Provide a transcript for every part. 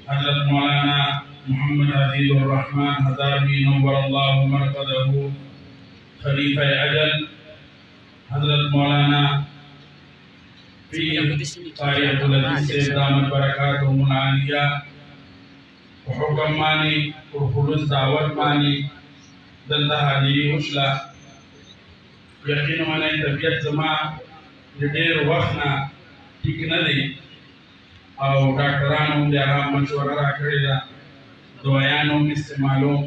حضرت مولانا محمد عزیز الرحمن ہزاروی نور اللہ مرقدہ خلیفہ اجل، حضرت مولانا پیر قاری عبدالعزیز سے دامت برکاتہم العالیہ حکم مانی اور خلوص دعوت مانی دلتا حاضری حشلہ یقین مانے طبیعت زما دیر وقتنا ٹھیک نہ دی او ډاکټرانو د آرام مشوره راکړې ده، دوايانو هم استعمالوم،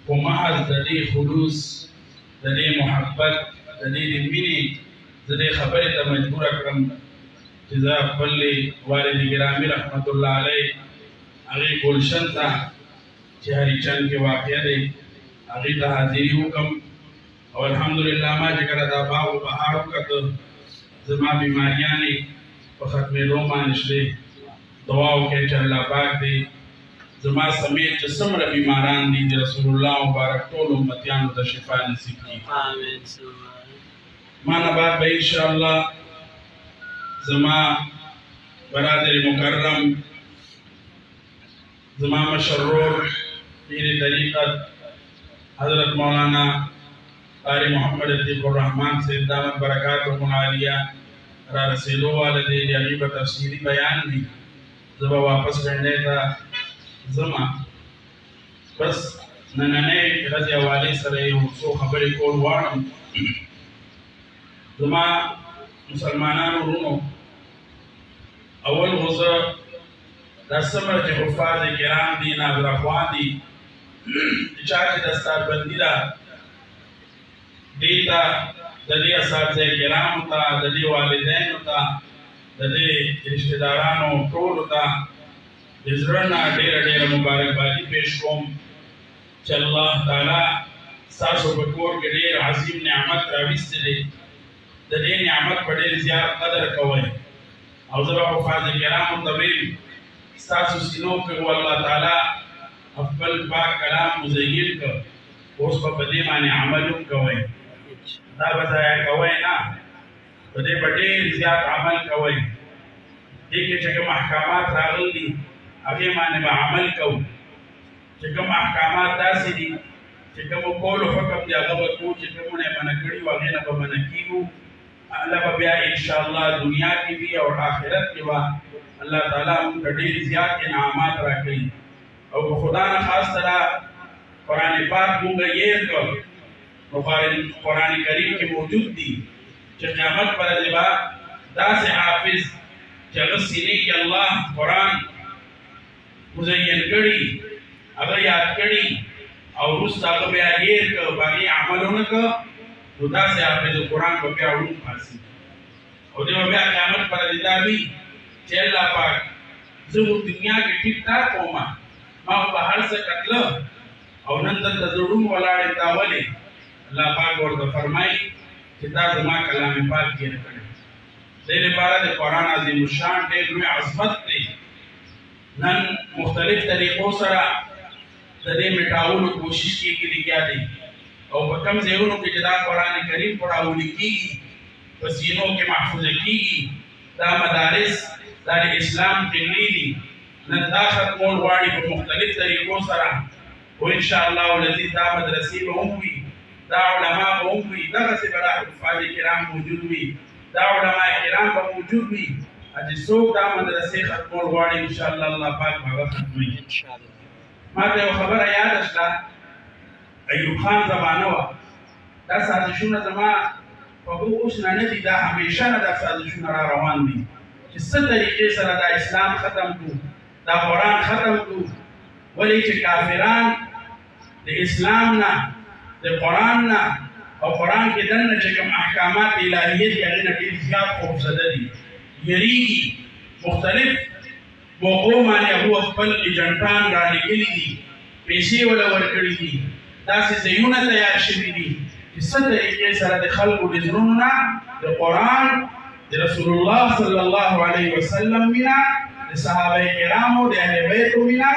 خو محض د دې خلوص، د دې محبت، د دې د مینې زه دې خبرې ته مجبوره کړم چې زه خپل والد ګرامي رحمت الله علیه هغې ګلشن ته چې هریچند کې واقع دی هغې ته حاضري وکړم. او الحمدلله ما چې کله دا باغ و بهار وکتل زما بیماریانې په ختمېدو باندې شوې. دعا وکړئ چې الله پاک دې زما سمیت چې څومره بیماران دي د رسول الله مبارک ټول امتیانو ته شفا نصیب کړي. ما نه بعد به انشاءالله زما برادر مکرم، زما مشرور پیر طریقت حضرت مولانا قاری محمد عتیق الرحمن سے دامت برکاتہم العالیہ را رسیدو والا دے دی علیبہ تفسیری بیان دی زبا واپس کرنے تا زما بس نننے رضی والی سرے سو خبری کول وارم. زما مسلمانانو رونو اول غزر دا سمر چه حفاظ کرام دی ناظر اخوان دی چاچی دستار بندی دا دیتا د دې اساتذه کرامو ته، د دې والدینو ته، د دې رشتہ دارانو ټولو ته د زړه نه ډېره ډېره مبارکبادي پیش کوم چې الله تعالی ستاسو په کور کې ډېر عظیم نعمت راویستی دی. د دې نعمت په ډېر زیات قدر کوئ او زه به حفاظ کرامو ته ویم ستاسو سینو کې و الله تعالی خپل پاک کلام مزین کړ، اوس په دې باندې عمل هم کوئ. دا به ضایع کوئ نه، په دې به ډېر زیات عمل کوئ. دې کې چې کوم احکامات راغلي دي هغې باندې به عمل کوو. چې کوم احکامات داسې دي چې کوم کولو حکم دی هغه به کوو، چې کومونه یې منع کړي وو هغې نه به منع کېږو. الله به بیا انشاءالله دنیا کې وي او آخرت کې به الله تعالی موږ ته ډېر زیات انعامات راکوي. او په خدا نه خاص سره قرآن پاک موږ یې کړ نو قرآن کریم کې موجود دي چې قیامت پر ورځ به داسې حافظ چې هغه سینې کې الله قرآن مزین کړي، هغه یاد کړي او وروسته هغه بیا هېر کړ، په هغې عمل ونه کړ، نو داسې حافظ قرآن به بیا ړوند پاسي. او دې به بیا قیامت پر ورځ دا وي چې الله پاک زه خو دنیا کې ټیک ټاک وم، ما خو به هر څه کتله او نن دلته زه ړوند ولاړ یم، دا ولې؟ اللہ پاک ورته فرمائی چې دا زما کلام پاک یې کړی. دې لپاره د قرآن عظیم الشان ډېر لوی عظمت دی. نن مختلف طریقو سره د دې مټاولو کوشش کېږي لګیا دی او په کوم ځایونو کې چې دا قرآن کریم پړاولی کېږي په سینو کې محفوظه کېږي دا مدارس دا د اسلام قبلې دي. نن دا ختمول غواړي په مختلف طریقو سره او انشاءالله العزیز دا مدرسې به هم وي، دا علماء به هم وي، دغسې به دا حفاظ کرام موجود وي، دا علماء کرام به موجود وي. چې څوک دا مدرسې ختمول غواړي انشاءالله الله پاک به هغه ختموي. ما ته یوه خبره یاده شوه، ایوب خان زمانه وه. دا سازشونه زما په اوس نه نه دي، دا همیشه نه دا سازشونه را روان دي چې څه طریقې سره دا اسلام ختم کړو، دا قرآن ختم کړو. ولې چې کافران د اسلام نه، د قرآن نه او قرآن کې دننه چې کوم احکامات الهیه دي هغې نه ډېر زیات خوفزده دي، یریږي. مختلف موقعو باندې هغو خپل ایجنټان رالېږلي دي، پیسې وله ورکړي دي، داسې ځایونه تیار شوي دي چې څه طریقې سره د خلکو د زړونو نه د قرآن، د رسول الله صلی الله علیه وسلم مینه، د صحابه کرامو، د اهل بیتو مینه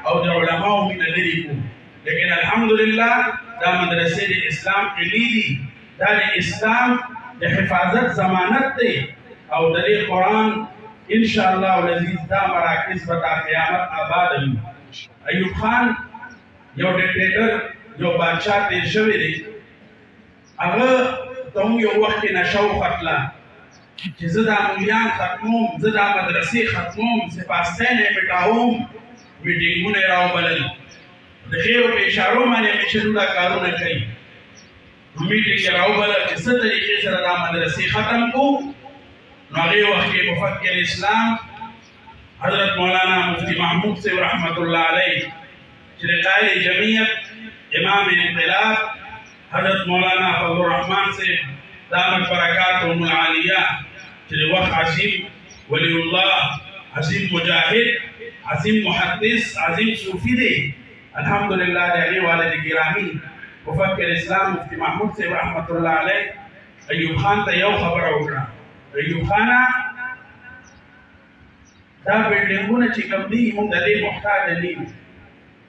او د علماو مینه لرې کړو. لیکن الحمدلله دا مدرسې د اسلام قلې دي، دا د اسلام د حفاظت ضمانت دی او د دې قرآن ان شاء الله العزیز دا مراکز به تا قیامت آباد وي. ایوب خان یو ډیکټیټر یو بادشاہ تیر شوی دی، هغه ته موږ یو وخت کې نشه وختله چې زه دا مولیان ختموم، زه دا مدرسې ختموم، سپاسین یې مټاوم، میټینګونه یې راوبلل، د خیرو په اشارو باندې همیشه دا کارونه کوي. میټینګ یې راوبلل چې څه طریقې سره دا مدرسې ختم کړو. نو هغې وخت کې مفکر اسلام حضرت مولانا مفتی محمود صاحب رحمت الله علیه چې د قائد جمعیت امام انقلاب حضرت مولانا فضل الرحمن صاحب دامت برکاتهم العالیہ چې د وخت عظیم ولی الله، عظیم مجاهد، عظیم محدث، عظیم صوفي دی. الحمدلله د هغې والد ګرامی مفکر اسلام مفتی محمود صاحب رحمت الله علیه ایوب خان ته یو خبره وکړه: ایوب خانه دا بلډینګونه چې کوم دي موږ د دې محتاج نه یو،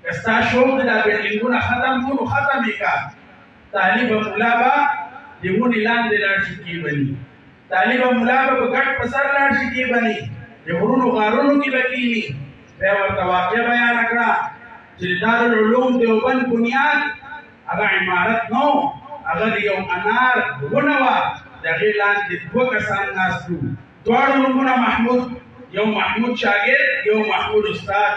که ستا شوق دی دا بلډینګونه ختم کړو نو ختم یې کړه. طالب ملا به د ونې لاندې لاړ شي کېبني، طالب ملا به په ګټ په سر لاړ شي کېبني، د غرونو غارونو کې به کېني. بیا ورته واقعه بیانه کړه چې د دارالعلوم دیوبند بنیاد هغه عمارت نو، هغه د یو انار ونه وه، د هغې لاندې دوه کسان ناست وو، دواړو نومونه محمود، یو محمود شاګرد یو محمود استاد.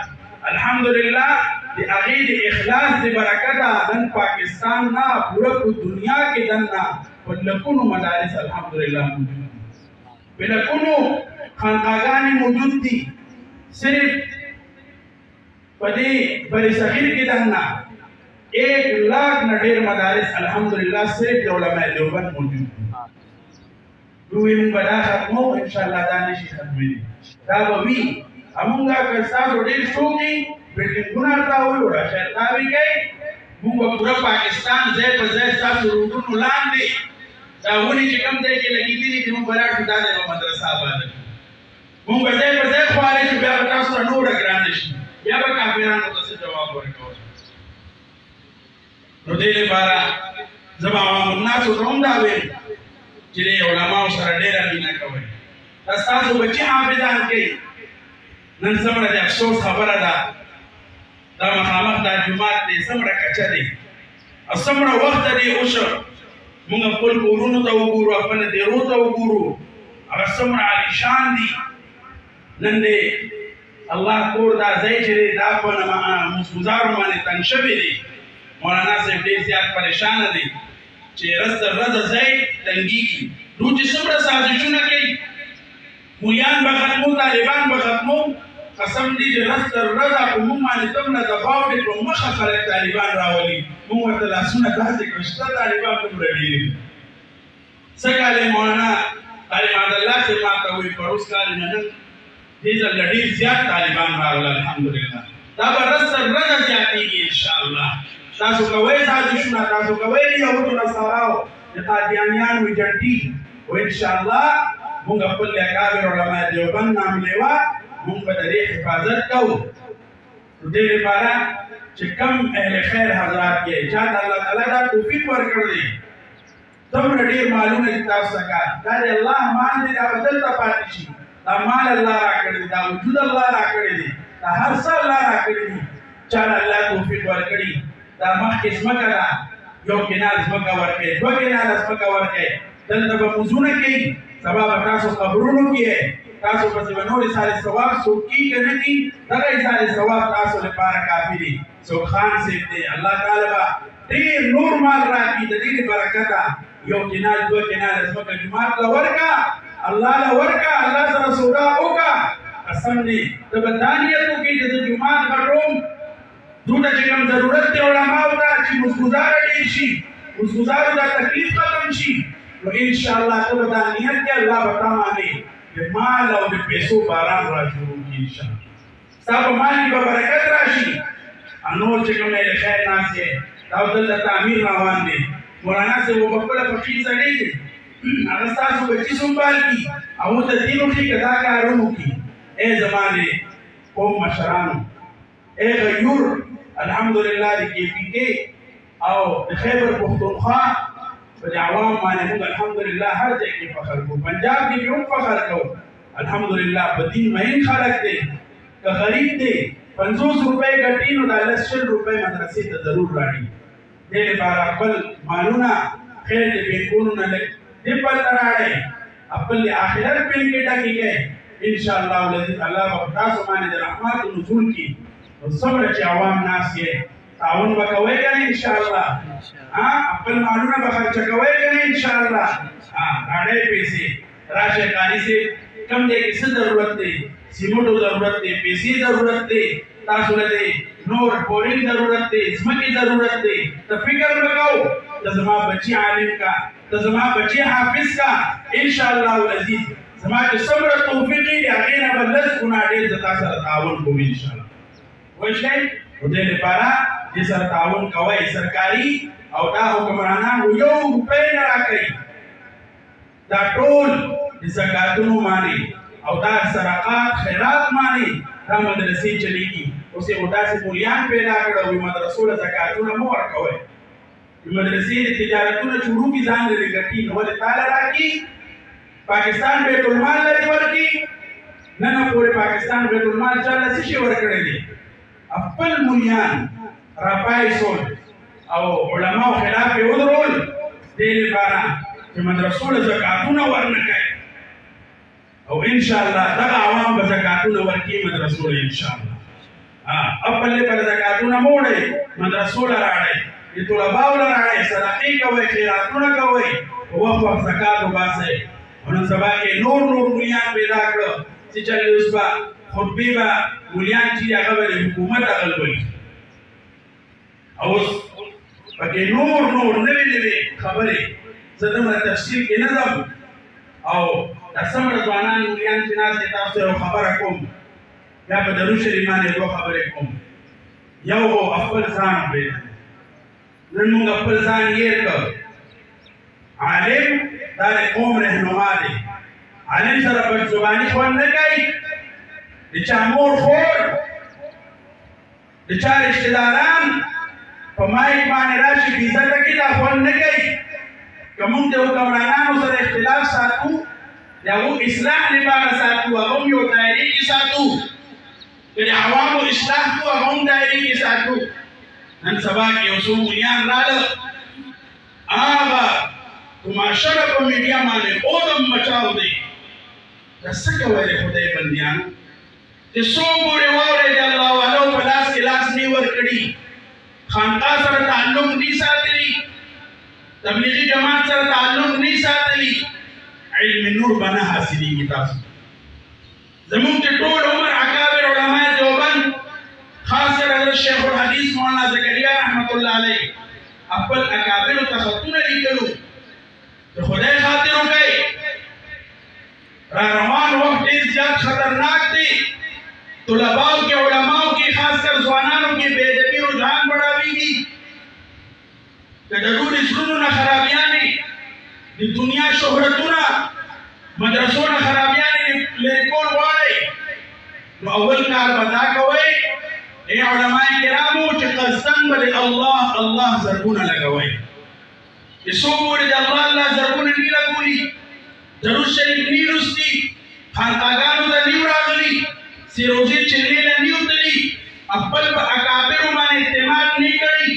الحمدلله د هغې د اخلاص د برکته نن پاکستان نه پوره په دنیا کې دننه په لکونو مدارس الحمدلله موجود دي، په لکونو خانقاګانې موجود دي. صرف په دې برصغیر کې دننه 1 لاکھ نه ډېر مدارس الحمدلله صرف د علماء دیوبند موجود دي. دوی موږ به دا ختمو انشاءالله، دا نشي ختمېدی، دا به وي. همونږه که ستاسو ډېر شوق وي بلډینګونه ورته ووایو راشه تاوې کوي، موږ به پوره پاکستان ځای په ځای ستاسو روډونو لاندې دا ونې چې کوم ځای کې لګېدلي دي موږ به لاړ شو، دا ځای به مدرسه آباده کړو. موږ به ځای په ځای خوارې شو، بیا به تاسو ته نوره ګرانه شي، بیا به کافرانو ته څه جواب ورکوو. نو دې لپاره زه به عوام الناسو ته هم دا ویم چې د علماو سره ډېره مینه کوئ. دا ستاسو بچي حافظان کوي. نن څومره د افسوس خبره ده، دا مخامخ دا جومات دی څومره کچه دی او څومره وخت دی وشو، موږ خپل کورونو ته وګورو، خپل دیرو ته وګورو، هغه څومره عالیشان دي. نن دی الله کور دا ځای چې دی دا په مسګزارو باندې تنګ شوی دی. مولانا صاحب ډېر زیات پریشانه دی چې رز تر رزه ځای تنګېږي. دوی چې څومره سازشونه کوي، مولیان به ختمو، طالبان به ختمو، قسم دی چې رز تر رزه په موږ باندې دومره دباو دی، په مخه خلک طالبان راولي. موږ ورته لاسونه داسې کړو شته طالبان دومره ډېر دي. څه کال یې مولانا طالب عبدالله صاحب ما ته وایي پروس کال نه نن دې ځل ډېر زیات طالبان راغله الحمدلله. دا به رز تر رزه زیاتېږي انشاءالله. تاسو کوئ سازشونه، تاسو کوئ یهودو نصاراو د قادیانیانو ایجنټي، او انشاءالله موږ خپل د اکابر علماء دیوبند نام لیوا موږ به د دې حفاظت کوو. نو دې لپاره چې کم اهل خیر حضرات کې چا ته الله تعالی دا توفیق ورکړی دی، دومره ډېر مالونه دي تاسو څخه، دا د الله مال دی، دا به دلته پاتې شي. دا مال الله راکړی دی، دا وجود الله راکړی دی، دا هر څه الله راکړي دي. چا ته الله توفیق ورکړي، دا مخکې ځمکه ده، یو کنال ځمکه ورکړي، 2 کناله ځمکه ورکړي، دلته به مونځونه کوي، سبا به تاسو قبرونو کې تاسو پسې به نورې سارې ثواب څوک کي که نه کي، دغه سارې ثواب تاسو لپاره کافي دي. څوک خان صاحب دی، الله تعالی به ډېر نور مال راکړي د دې برکته. یو کنال 2 کناله ځمکه جومات له ورکړه، الله له ورکړه، الله سره سودا وکړه. قسم دی ته به دا نیت وکړې چې زه جومات غټوم، دوی ته چې کوم ضرورت دی علماو ته چې مسګزاره ډېر شي، مسګزارو دا تکلیف ختم شي، نو انشاءالله ته به دا نیت کې الله به تا باندې د مال او د پیسو باران را شروع کړي انشاءالله. ستا په مال کې به برکت راشي. نور چې کوم اهل خیر ناست یې دا دلته تعمیر روان دی. مولانا صاحب به خپله فقیر سړی دی، هغه ستاسو بچي سنبال کړي او ورته دین وښي که دا کارونه وکړي. ای زما د قوم مشرانو، ای غیور الحمدلله د KPK او د خیبر پښتونخوا په عوام باندې موږ الحمدلله هر ځای کې فخر کوو، پنجاب کې هم فخر کوو. الحمدلله په دین مین خلک دی که غریب دی 50 روپۍ ګټي نو دا 100 روپۍ مدرسې ته ضرور راړي دې لپاره خپل مالونه خیر دې بینکونو نه لګ دې پر راړي خپل آخرت بین کې ډکیږي ان شاء الله الذي الله په تاسو باندې د رحمت نزول کی او صبر چې عوام ناس یې تعاون وکوي کنه ان شاء الله خپل مالونه به خرچ کوي کنه ان شاء الله راړي پیسې راشه کاری سے کم دې کې څه ضرورت دی سیمټو ضرورت دی پیسې ضرورت دی تاسو له نور پورین ضرورت دی ځمکې ضرورت دی ته فکر وکاو ته زما بچي عالم کا ته زما بچي حافظ کا ان شاء الله العزیز زما چې صبر توفیق دی هغه نه بلز ګنا ډېر زتا سره تعاون کوم ان شاء الله وښه دې لپاره دې سره تعاون کوي سرکاري او دا حکمرانان یو روپۍ نه راکړي دا ټول د زکاتونو مانی او دا صدقات خیرات مانی دا مدرسې چلیږي اوس یو داسې مولیان پیدا کړو وي مدرسو له زکاتونه مو ورکوي مدرسې د تجارتونه شروع کی ځان لري ګټي نو ولې تعالی راکی پاکستان بیت المال لري ورکی نه پورې پاکستان بیت المال چاله څه شي ورکړي دي خپل مولیان راپایسول او علماء خلاف یې ودرول دې لپاره چې مدرسو له زکاتونه ورنکړي او ان شاء الله دا عوام به زکاتونه ورکړي مدرسو له ان شاء الله خپل پر زکاتونه موړي مدرسو له راړي د طلباء له راړي صدقې کوي خیراتونه کوي او وقف زکات وباسي نن سبا کې نور مولیان پیدا کړو چې چلې اوس با خطبه با مولیان چې هغه د حکومت اغلوي او پکې نور نوې خبرې زدم تفصیل کې نه ځم او تاسو ځوانان مولیان چې ناس تاسو یو خبره کوم یا په درو شریف باندې دوه خبرې کوم یو خپل ځان به نن موږ خپل ځان یې کړ عالم دا قوم رهنما دی عالم سره په زبانی خوان نه کوي د چا مور خور د چا رشتہ داران په مایک باندې راشي عزت کې دا خوان نه کوي کوم د حکمرانانو سره اختلاف ساتو دا و اصلاح لپاره ساتو هغه یو دایره کې ساتو د عوامو اصلاح کو هغه دایره کې ساتو نن سبا کې یو څو مليان رااله هغه تماشا په میډیا باندې اودم مچاو دی دا څنګه وایي خدای بندیان چې څو ګورې وره دی الله والو په لاس کې لاس نه ور کړی خانقاه سره تعلق نه ساتلی تبلیغی جماعت سره تعلق نه ساتلی علم نور بنا حاصلی کی تاسو زمون ته ټول عمر اکابر علماء دیوبند خاص حضرت شیخ الحدیث مولانا زکریا رحمت الله علیه خپل اکابر تخطونه لیکلو خدای خاطر وکي را روان وخت ډیر زیات خطرناک دی طلباو کې علماو کې خاص کر ځوانانو کې بے ادبی رجحان بڑھاويږي د ضروري شنو نه خرابيانې د دنیا شهرتونه مدرسو نه خرابيانې لیکول وایي نو اول کار بدا کوي اے علماء کرامو چې قسم بل الله زرګونه لګوي یسو ګورې د الله زرګونه نه لګولي درود شریف نه لوستي خانقاګانو ته نیو راغلي سیروزي چلې نه نیو تلي خپل په اکابر باندې اعتماد نه کړی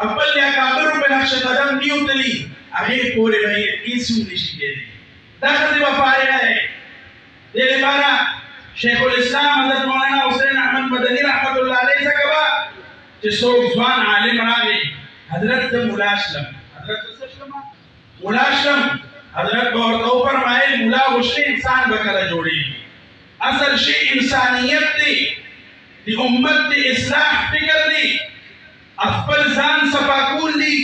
خپل اکابر په نقش قدم نیو تلي هغه پورې وایي هیڅ نشي کېدی دا څه وفاره ده دې لپاره شیخ الاسلام حضرت مولانا حسین احمد مدنی رحمت الله علیه څخه چې څوک ځوان عالم راغی حضرت مولا اسلم حضرت ورته فرمایل مولا وشي انسان وکړه جوړي اصل شی انسانیت دی د امت د اصلاح فکر دی خپل ځان صفا کول دی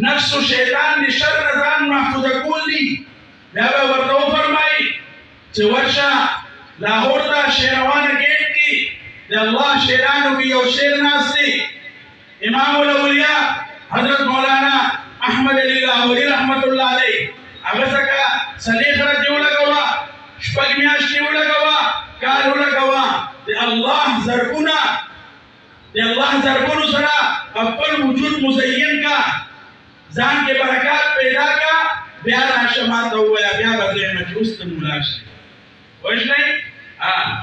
نفس او شیطان د شر ځان محفوظ کول دی بیا ورته فرمایي چې ورشه لاهور ته شیروانه گیټ کې د الله شیرانو کې یو شیر ناس دی امام الاولیاء حضرت مولانا احمد علی لاہوری رحمت الله علیه هغه څنګه صلیخ راځي ولګوا شپږ میاشتې ولګوا کار ولګوا د الله زرګونو سره خپل وجود مزین کا ځان کې برکات پیدا کا بیا راشه ما ته وایا بیا به زه مجوس ته مولا شي وشلای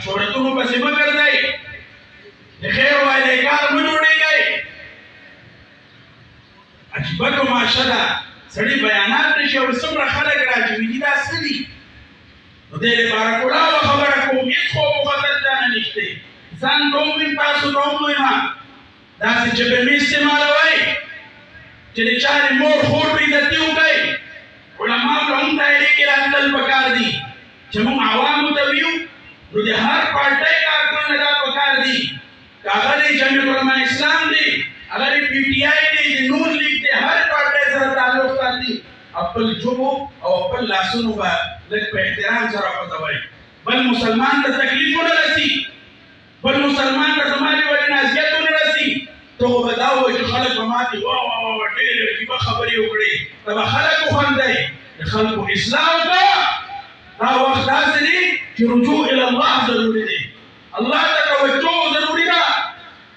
شهرتونو پسې مه ګرځئ د خیر وایلی کار مه جوړېږئ عجیبه تماشه ده سړي بیانات نشي او څومره خلک راځي وي دا څه دي نو دې لپاره کلاوه خبره کوم هېڅ خوب و خطر چانه نشته ځان ته هم ویم تاسو ته هم وایم داسې چې به مې استعمالوئ چې د چا د مور خور په عزتي وکئ علماو ته هم دایرې کې راتلل پکار دي چې موږ عوامو ته ویو نو د هر پارټۍ کارکونونه دا پکار دي که هغه د جمعیت علما اسلام دی هغه د پي ټي آی دی د نور لیگ دی هر پارټۍ سره تعلق ساتي خپل ژبو او خپل لاسونو به لږ په احترام سره خوځوئ بل مسلمان ته تکلیف ونه رسي بل مسلمان ته زما د وجې نه اذیت ونه رسي ته خو به دا ووایي چې خلک به ماتې واه ډېرې عجیبه خبرې وکړې ته به خلک وخندئ د خلکو اصلاح وکړه دا وخت داسې دی چې رجوع الى الله ضروري دی الله ته توجه ضروري ده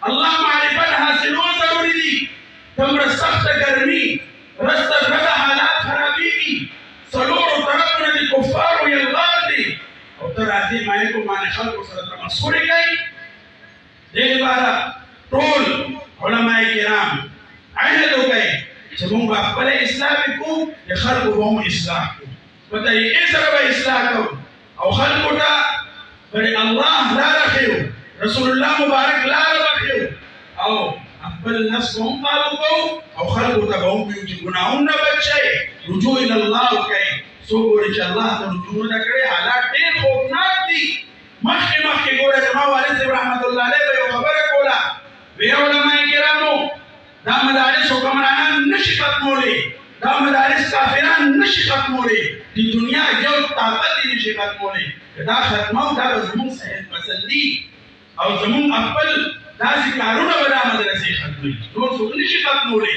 الله معرفت حاصلول ضروري دي تمره سخته ګرمي رسته زړه حالات خرابېږي څلورو طرفونه د کفارو یلغار دي او ته راځې مایکو باندې خلکو سره تمسخرې کوي دې لپاره ټول علماء کرام عهد وکړئ چې موږ به خپله اصلاح وکړو د خلکو به هم اصلاح کړو په طریقې سره به اصلاح کوو او خلکو ته به الله لاره ښیو رسول الله مبارک لاره به ښیو او خپل نفس به هم قابو کوو او خلکو ته به هم ویو چې ګناهونه بچ شئ رجوع الی الله وکړئ څوک ګورې چې الله ته رجوع نه کړی حالات ډېر خوفناک دي مخکې ګوره زما والد صاحب رحمت الله علیه به یو خبره کوله وی علماء کرامو دا مدارس حکمرانان نشي ختمولی دا مدارس کافران نشي ختمولی د دنیا یو طاقت یې نشي ختمولی دا ختمو دا به زموږ صحت پسندي او زموږ خپل داسې کارونه به دا مدرسې ختموي نور څوک نشي ختمولی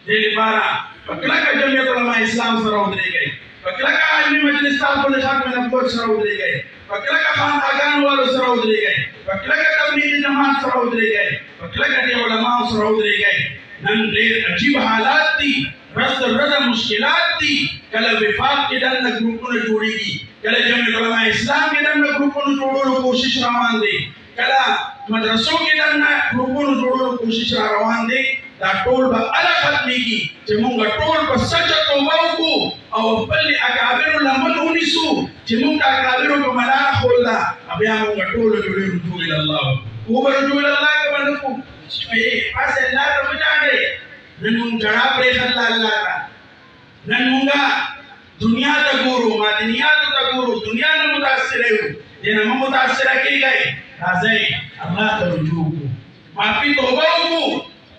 دې لپاره په کلکه جمعیت علما اسلام سره ودرېږئ په کلکه علمي مجلس تاسو د حق ملت سره ودرېږئ په کلکه خانقاګانو والو سره ودرېږئ په کلکه تبلیغي جماعت سره ودرېږئ په کلکه د علماو سره ودرېږئ نن ډېر عجیب حالات دي ورځ تر ورځه مشکلات دي کله وفاق کې دننه ګروپونه جوړېږي کله جمعیت علما اسلام کې دننه ګروپونو جوړولو کوشش روان دی کله مدرسو کې دننه ګروپونو جوړولو کوشش روان دی دا ټول به هله ختمېږي چې موږ ټول په سچه توبه وکړو او خپل اکابرو لمن ونیسو چې موږ د اکابرو په ملاره ښولله بیا موږ ټولو جوړې رجوع الی الله وبه رجوع الی الله که به نه کړو هسې الله ته وجاړئ نن موږ ژړا پرېښله الله ته نن موږ دنیا ته ګورو مدنیاتو ته ګورو دنیا نه متاثره یو دې نه مه متاثره کېږئ راځئ الله ته رجوع وکړو معافي توبه وکړو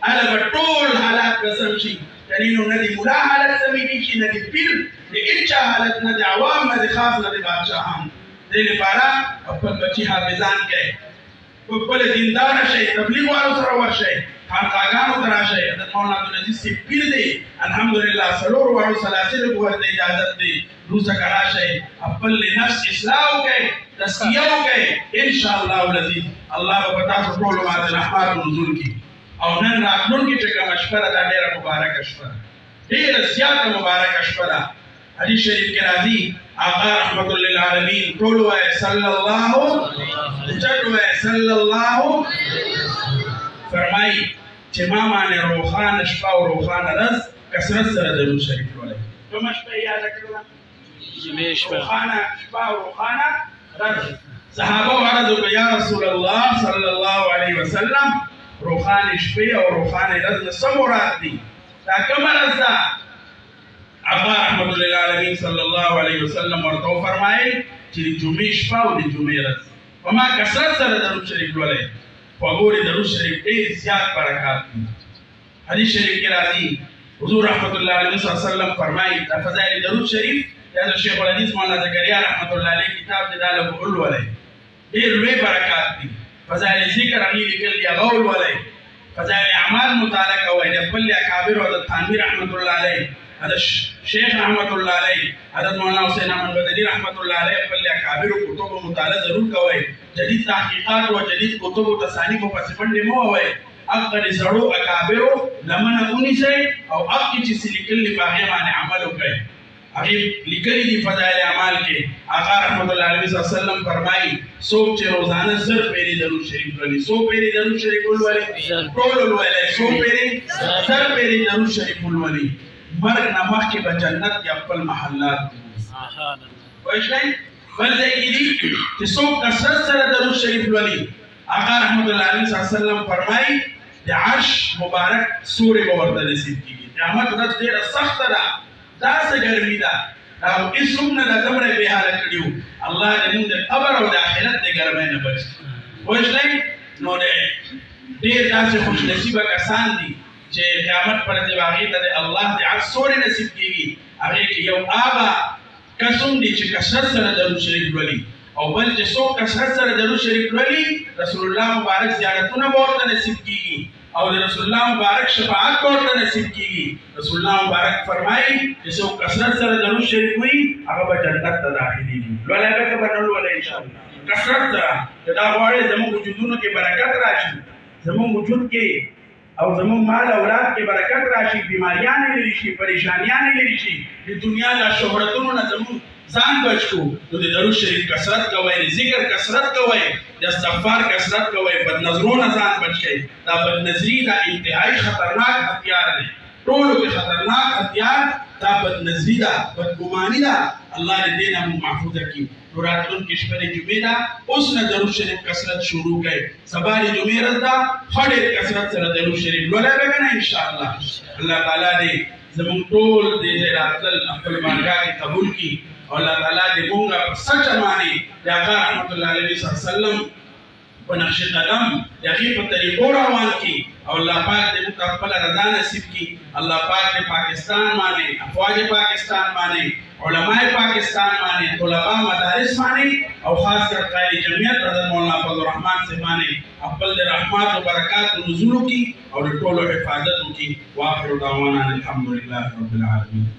هله به ټول حالات به سم شي یعنې نو نه د ملا حالت سمېږي شي نه د پیر د هېچا حالت نه د عوام نه د خاص نه د بادشاهان دې لپاره خپل بچي حافظان کړئ خپل دینداره شئ تبلیغ والو سره ورشئ خانقاګانو ته راشئ حضرت مولانا عبدالعزیز صاحب پیر دی الحمدلله څلورو واړو سلاسلو کې ورته اجازت دی روز څخه راشئ خپل نفس اصلاح وکړئ تزکیه وکړئ انشاءالله العزیز الله به په تاسو ټولو باندې رحمات نزول کړي او نن راتلونکې چې کومه شپه ده دا ډېره مبارکه شپه ده ډېره زیاته مبارکه شپه ده حدیث شریف کې راځي آقا رحمت للعالمین ټول وایي صلی الله چټ وایي صلی الله فرمایي چې ما باندې روښانه شپه او روښانه ورځ کثرت سره درود شریف لولئ کومه شپه یې یاده کړله روښانه شپه او روښانه ورځ صحابه عرض وکړه یا رسول الله صلی الله علیه وسلم روحانه شپې او روحانه ورځ نه څه مراد دي دا کومه ورځ ده آقا رحمت للعالمین صلی الله علیه وسلم ورته وفرمایل چې د جمعې شپه او د جمعې ورځ په ما کثرت سره درود شریف لولئ خو ګورې درود شریف ډېر زیات برکات دي حدیث شریف کې راځي حضور رحمت الله علیه وسلم فرمایي دا فضایل درود شریف دا د شیخ الحدیث مولانا زکریا رحمت الله علیه کتاب دی دا له ولولئ ډېر لوی برکات دي فضائل ذکر هغې لیکل دي هغه ولولئ فضائل اعمال مطالعه کوئ د خپل اکابرو حضرت تھانوي رحمت الله علیه حضرت شیخ رحمت الله علیه حضرت مولانا حسین احمد بدری رحمت الله علیه خپل اکابرو کتبو مطالعه ضرور کوئ جدید تحقیقات او جدید کتبو تصانیفو پسې منډې مه وهئ هغه د زړو اکابرو لمنه ونیسئ او هغې چې څه لیکل دي په هغې باندې عمل وکړئ هغه لیکلي دي فضائل اعمال کې آقا رحمت الله علیه وسلم فرمایي څوک چې روزانه 100 پیری درود شریف ولي 100 پیری درود شریف ولي ټول ولي 100 پیری 100 پیری درود شریف ولي مرګ نه مخکې به جنت کې خپل محلات سبحان الله وایي بل ځای کې دي چې څوک کثرت سره درود شریف ولي آقا رحمت الله علیه وسلم فرمایي د عرش مبارک سورې به ورته نصیب کیږي قیامت ورځ ډېره سخته ده داسې ګرمي ده او هېڅوک نه دا دومره بې حاله کړي وو الله دې موږ د قبر او د آخرت د ګرمۍ نه بچ کړي پوه شئ نو ډېر داسې خوش نصیبه کسان دي چې قیامت پر ورځ به هغې ته د الله د عرش سورې نصیب کیږي هغې کې یو هغه کس هم دي چې کثرت سره درود شریف لولي او بل چې څوک کثرت سره درود شریف لولي رسول الله مبارک زیارتونه به ورته نصیب کیږي او د رسول الله مبارک شفاعت ورته نصیب کیږي رسول الله مبارک فرمایي چې څوک کثرت سره درود شریف وایي هغه به جنت ته داخليږي لولای به که به نه لولای ان شاء الله کثرت سره چې دا غواړي زموږ وجودونو کې برکت راشي زموږ وجود کې او زموږ مال اولاد کې برکت راشي بیماریاں لري شي پریشانیاں لري شي د دنیا د شهرتونو نه زموږ ځان بچ کو نو د درود شریف کثرت کوئ د ذکر کثرت کوئ د استغفار کثرت کوئ بد نظرونو ځان بچ کړئ دا بد نظري دا انتهایی خطرناک هتیار دی ټولو کې خطرناک هتیار دا بد نظري ده بدګماني ده الله دې دې نه محفوظ کړي نو راتلونکې شپه د جمعې ده اوس نه درود شریف کثرت شروع کړئ سبا د جمعې ورځ ده ښه ډېر کثرت سره درود شریف لولای به که نه انشاءالله الله تعالی دې زموږ ټول دې ځای راتلل خپل بارګاه کې قبول کړي او الله تعالی دې موږ په سچ معنی د آقا رحمت الله علیه وسلم په نقش قدم د هغې په طریقو روان کړي او الله پاک دې موږ ته خپله رضا نصیب کړي الله پاک دې پاکستان باندې افواج پاکستان باندې علماء پاکستان باندې طلباء مدارس باندې او خاص کر قاری جمعیت حضرت مولانا فضل الرحمن سے باندې خپل د رحمت او برکات نزول کړي او د ټولو حفاظت وکړي واخر دعوانا الحمدلله رب العالمین